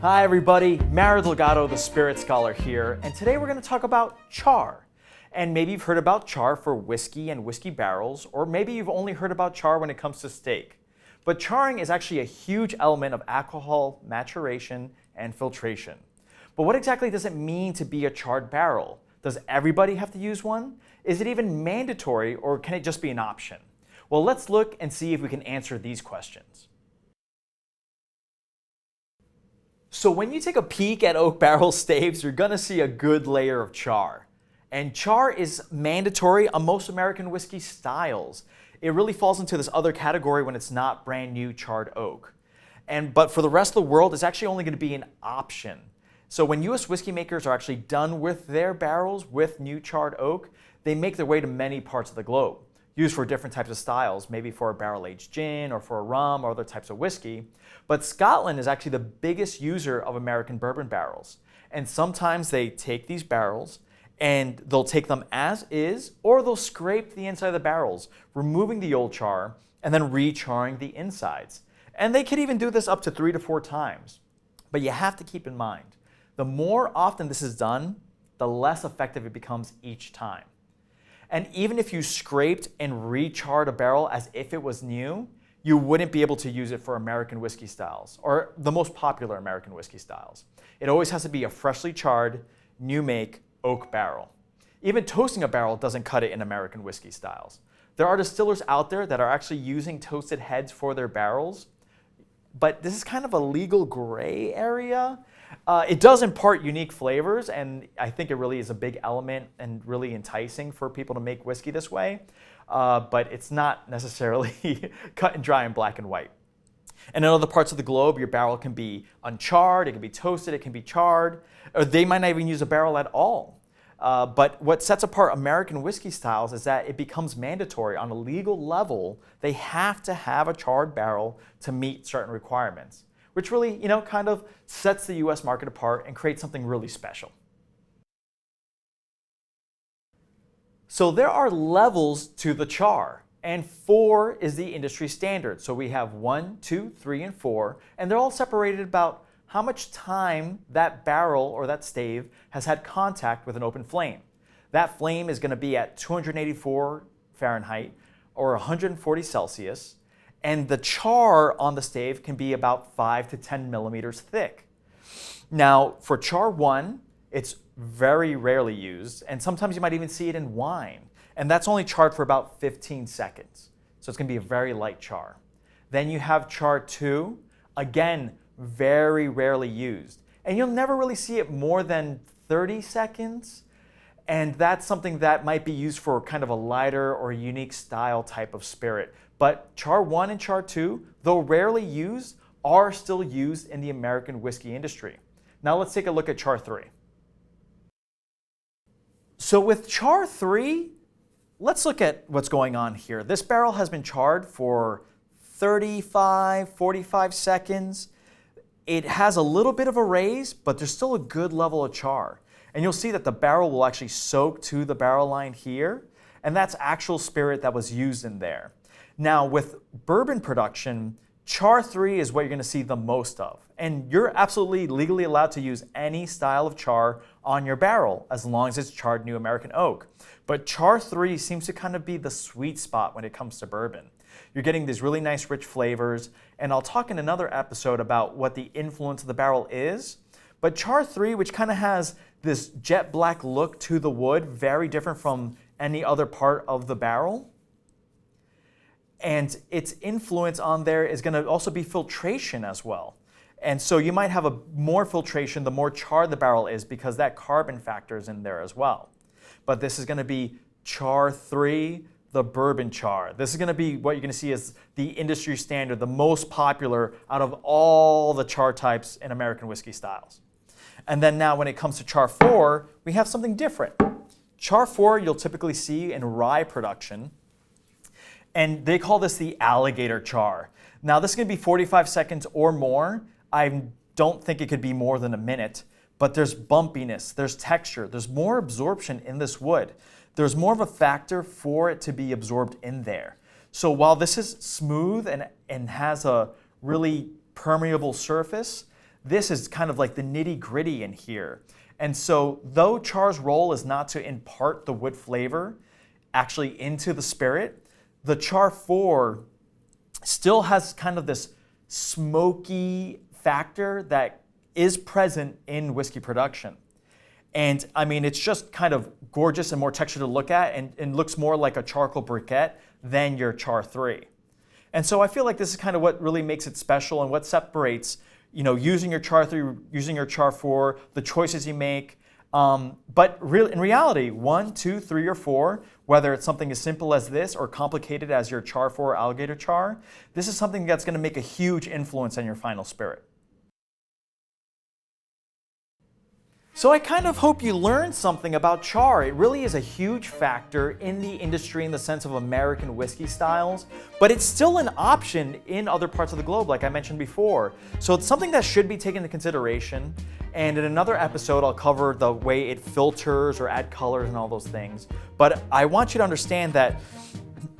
Hi everybody, Mario Delgado, the Spirit Scholar here, and today we're going to talk about char. And maybe you've heard about char for whiskey and whiskey barrels, or maybe you've only heard about char when it comes to steak. But charring is actually a huge element of alcohol maturation and filtration. But what exactly does it mean to be a charred barrel? Does everybody have to use one? Is it even mandatory, or can it just be an option? Well, let's look and see if we can answer these questions. So when you take a peek at oak barrel staves, you're gonna see a good layer of char. And char is mandatory on most American whiskey styles. It really falls into this other category when it's not brand new charred oak. But for the rest of the world, it's actually only gonna be an option. So when US whiskey makers are actually done with their barrels with new charred oak, they make their way to many parts of the globe, used for different types of styles, maybe for a barrel-aged gin or for a rum or other types of whiskey. But Scotland is actually the biggest user of American bourbon barrels. And sometimes they take these barrels and they'll take them as is, or they'll scrape the inside of the barrels, removing the old char and then re-charring the insides. And they could even do this up to 3 to 4 times. But you have to keep in mind, the more often this is done, the less effective it becomes each time. And even if you scraped and re-charred a barrel as if it was new, you wouldn't be able to use it for American whiskey styles, or the most popular American whiskey styles. It always has to be a freshly charred, new make oak barrel. Even toasting a barrel doesn't cut it in American whiskey styles. There are distillers out there that are actually using toasted heads for their barrels, but this is kind of a legal gray area. It does impart unique flavors, and I think it really is a big element and really enticing for people to make whiskey this way, but it's not necessarily cut and dry and black and white. And in other parts of the globe, your barrel can be uncharred, it can be toasted, it can be charred, or they might not even use a barrel at all. But what sets apart American whiskey styles is that it becomes mandatory on a legal level. They have to have a charred barrel to meet certain requirements, which really, kind of sets the US market apart and creates something really special. So there are levels to the char, and 4 is the industry standard. So we have 1, 2, 3, and 4, and they're all separated about how much time that barrel or that stave has had contact with an open flame. That flame is going to be at 284 Fahrenheit or 140 Celsius, and the char on the stave can be about 5 to 10 millimeters thick. Now, for char 1, it's very rarely used, and sometimes you might even see it in wine, and that's only charred for about 15 seconds. So it's going to be a very light char. Then you have char 2, again, very rarely used, and you'll never really see it more than 30 seconds, and that's something that might be used for kind of a lighter or unique style type of spirit. But char 1 and char 2, though rarely used, are still used in the American whiskey industry. Now let's take a look at char 3. So with char 3, let's look at what's going on here. This barrel has been charred for 35, 45 seconds. It has a little bit of a raise, but there's still a good level of char. And you'll see that the barrel will actually soak to the barrel line here, and that's actual spirit that was used in there. Now with bourbon production, char 3 is what you're going to see the most of. And you're absolutely legally allowed to use any style of char on your barrel as long as it's charred new American oak. But char 3 seems to kind of be the sweet spot when it comes to bourbon. You're getting these really nice rich flavors, and I'll talk in another episode about what the influence of the barrel is. But char 3, which kind of has this jet black look to the wood, very different from any other part of the barrel. And its influence on there is going to also be filtration as well. And so you might have more filtration the more charred the barrel is, because that carbon factor is in there as well. But this is going to be char 3, the bourbon char. This is going to be what you're going to see as the industry standard, the most popular out of all the char types in American whiskey styles. And then now when it comes to char 4, we have something different. Char 4 you'll typically see in rye production, and they call this the alligator char. Now this is going to be 45 seconds or more. I don't think it could be more than a minute, but there's bumpiness, there's texture, there's more absorption in this wood. There's more of a factor for it to be absorbed in there. So while this is smooth and has a really permeable surface, this is kind of like the nitty-gritty in here. And so though Char's role is not to impart the wood flavor actually into the spirit, the Char 4 still has kind of this smoky factor that is present in whiskey production. And I mean, it's just kind of gorgeous and more texture to look at, and looks more like a charcoal briquette than your Char 3. And so I feel like this is kind of what really makes it special and what separates, using your Char 3, using your Char 4, the choices you make. But in reality, 1, 2, 3, or 4, whether it's something as simple as this or complicated as your Char 4 alligator char, this is something that's going to make a huge influence on your final spirit. So I kind of hope you learned something about Char. It really is a huge factor in the industry in the sense of American whiskey styles, but it's still an option in other parts of the globe, like I mentioned before. So it's something that should be taken into consideration. And in another episode, I'll cover the way it filters or add colors and all those things. But I want you to understand that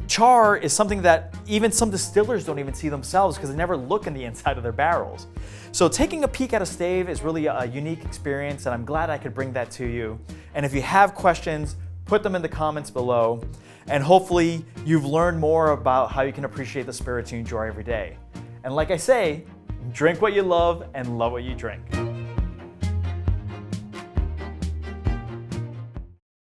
Char is something that even some distillers don't even see themselves because they never look in the inside of their barrels. So taking a peek at a stave is really a unique experience, and I'm glad I could bring that to you. And if you have questions, put them in the comments below. And hopefully you've learned more about how you can appreciate the spirits you enjoy every day. And like I say, drink what you love and love what you drink.